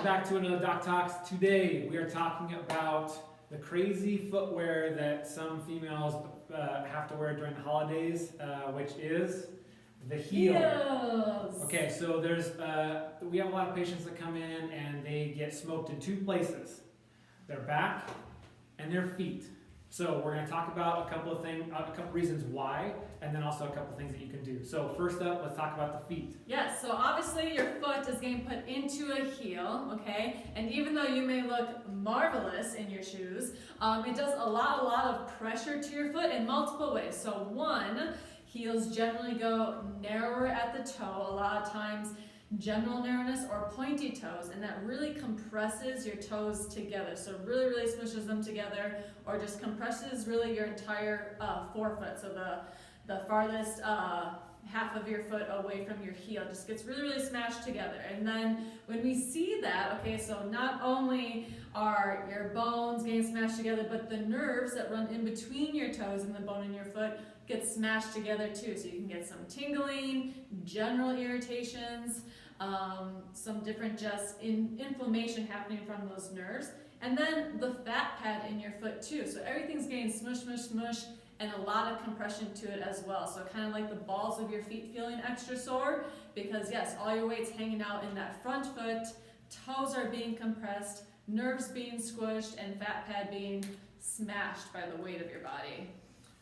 back to another Doc Talks. Today we are talking about the crazy footwear that some females have to wear during the holidays, which is the heel. Heels. Okay, so we have a lot of patients that come in and they get smoked in two places, their back and their feet. So we're going to talk about a couple reasons why, and then also a couple things that you can do. So first up, let's talk about the feet. Yes, so obviously your foot is getting put into a heel, okay? And even though you may look marvelous in your shoes, it does a lot of pressure to your foot in multiple ways. So one, heels generally go narrower at the toe, a lot of times general narrowness or pointy toes, and that really compresses your toes together. So really smushes them together, or just compresses really your entire forefoot. So the farthest half of your foot away from your heel just gets really smashed together. And then when we see that, okay, so not only are your bones getting smashed together, but the nerves that run in between your toes and the bone in your foot get smashed together too. So you can get some tingling, general irritations, some different just inflammation happening from those nerves. And then the fat pad in your foot too. So everything's getting smush, and a lot of compression to it as well. So kind of like the balls of your feet feeling extra sore, because yes, all your weight's hanging out in that front foot, toes are being compressed, nerves being squished, and fat pad being smashed by the weight of your body.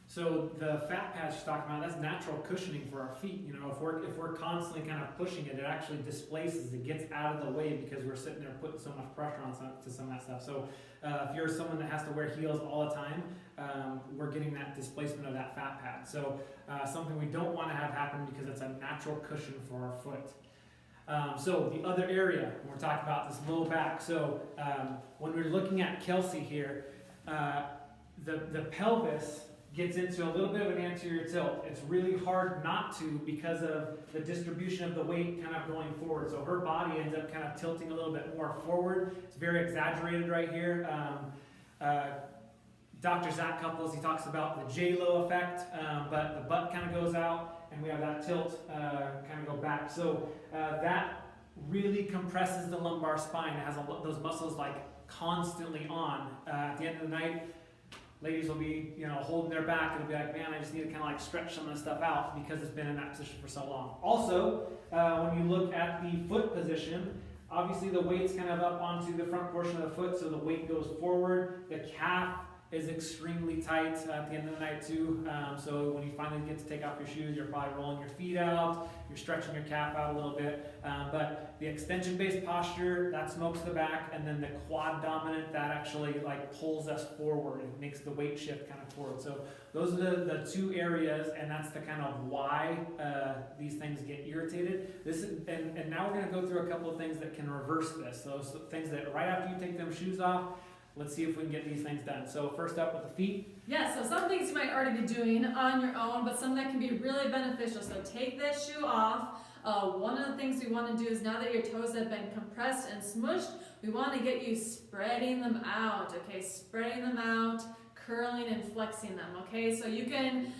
So the fat pad she's talking about, that's natural cushioning for our feet. You know, if we're constantly kind of pushing it, it actually displaces, it gets out of the way because we're sitting there putting so much pressure on some of that stuff. So if you're someone that has to wear heels all the time, we're getting that displacement of that fat pad. So something we don't want to have happen because it's a natural cushion for our foot. So the other area, we're talking about this low back. So when we're looking at Kelsey here, the pelvis gets into a little bit of an anterior tilt. It's really hard not to because of the distribution of the weight kind of going forward. So her body ends up kind of tilting a little bit more forward. It's very exaggerated right here. Dr. Zach Couples, he talks about the J-Lo effect, but the butt kind of goes out and we have that tilt kind of go back. So that really compresses the lumbar spine. It has those muscles like constantly on. At the end of the night, ladies will be, holding their back. It'll be like, man, I just need to kind of like stretch some of this stuff out because it's been in that position for so long. Also, when you look at the foot position, obviously the weight's kind of up onto the front portion of the foot, so the weight goes forward. The calf is extremely tight at the end of the night too. So when you finally get to take off your shoes, you're probably rolling your feet out, you're stretching your calf out a little bit. But the extension-based posture, that smokes the back, and then the quad dominant, that actually like pulls us forward. It makes the weight shift kind of forward. So those are the two areas, and that's the kind of why these things get irritated. And now we're going to go through a couple of things that can reverse this. Those things that right after you take them shoes off, let's see if we can get these things done. So first up with the feet. Yeah, so some things you might already be doing on your own, but some that can be really beneficial. So take that shoe off. One of the things we want to do is, now that your toes have been compressed and smushed, we want to get you spreading them out, okay? Spreading them out, curling and flexing them, okay? So you can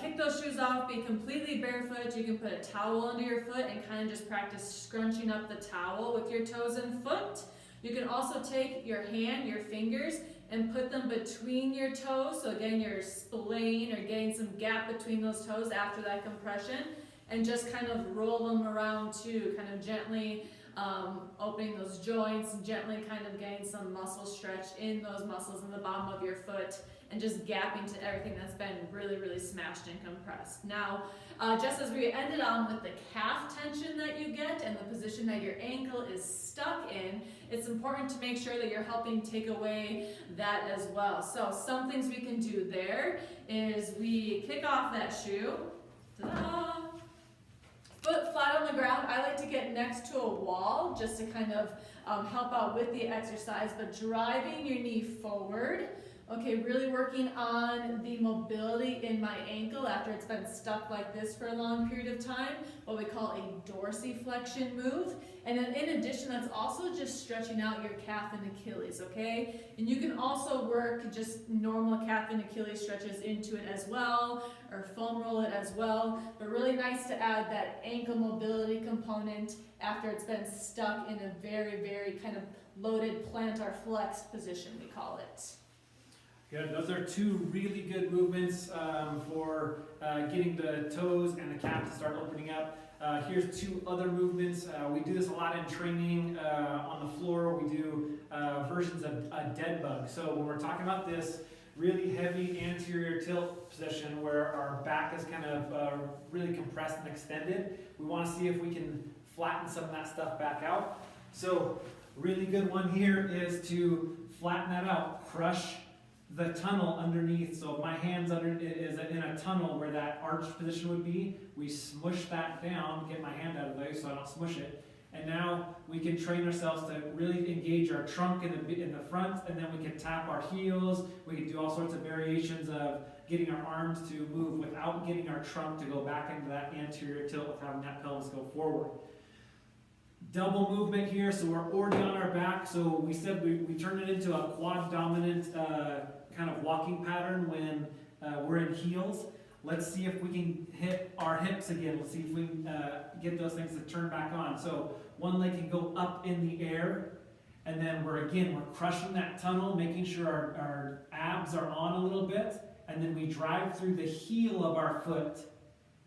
kick those shoes off, be completely barefoot. You can put a towel under your foot and kind of just practice scrunching up the towel with your toes and foot. You can also take your hand, your fingers, and put them between your toes. So again, you're splaying or getting some gap between those toes after that compression, and just kind of roll them around too, kind of gently opening those joints, gently kind of getting some muscle stretch in those muscles in the bottom of your foot, and just gapping to everything that's been really smashed and compressed. Now, just as we ended on with the calf tension that you get and the position that your ankle is stuck in, it's important to make sure that you're helping take away that as well. So some things we can do there is we kick off that shoe. Ta-da! Foot flat on the ground. I like to get next to a wall just to kind of help out with the exercise, but driving your knee forward, Okay, really working on the mobility in my ankle after it's been stuck like this for a long period of time, what we call a dorsiflexion move. And then in addition, that's also just stretching out your calf and Achilles, okay? And you can also work just normal calf and Achilles stretches into it as well, or foam roll it as well. But really nice to add that ankle mobility component after it's been stuck in a very, very kind of loaded plantar flex position, we call it. Good. Those are two really good movements for getting the toes and the calf to start opening up. Here's two other movements. We do this a lot in training on the floor. We do versions of a dead bug. So when we're talking about this really heavy anterior tilt position where our back is kind of really compressed and extended, we want to see if we can flatten some of that stuff back out. So really good one here is to flatten that out. Crush the tunnel underneath. So if my hand's is in a tunnel where that arched position would be, we smush that down, get my hand out of the way so I don't smush it. And now we can train ourselves to really engage our trunk in the front, and then we can tap our heels. We can do all sorts of variations of getting our arms to move without getting our trunk to go back into that anterior tilt with having that pelvis go forward. Double movement here, so we're already on our back. So we said we turn it into a quad dominant kind of walking pattern when we're in heels. Let's see if we can hit our hips again. Let's see if we can get those things to turn back on. So one leg can go up in the air, and then we're crushing that tunnel, making sure our abs are on a little bit, and then we drive through the heel of our foot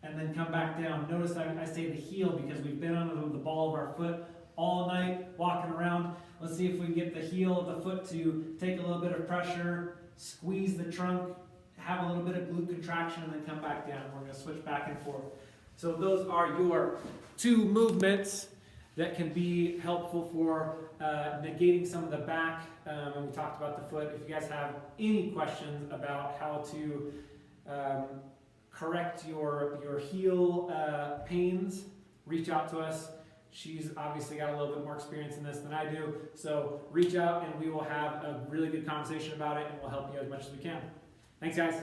and then come back down. Notice I say the heel because we've been on the ball of our foot all night, walking around. Let's see if we can get the heel of the foot to take a little bit of pressure, squeeze the trunk, have a little bit of glute contraction, and then come back down. We're going to switch back and forth. So those are your two movements that can be helpful for negating some of the back. And we talked about the foot. If you guys have any questions about how to correct your heel pains, reach out to us. She's obviously got a little bit more experience in this than I do. So reach out and we will have a really good conversation about it, and we'll help you as much as we can. Thanks, guys.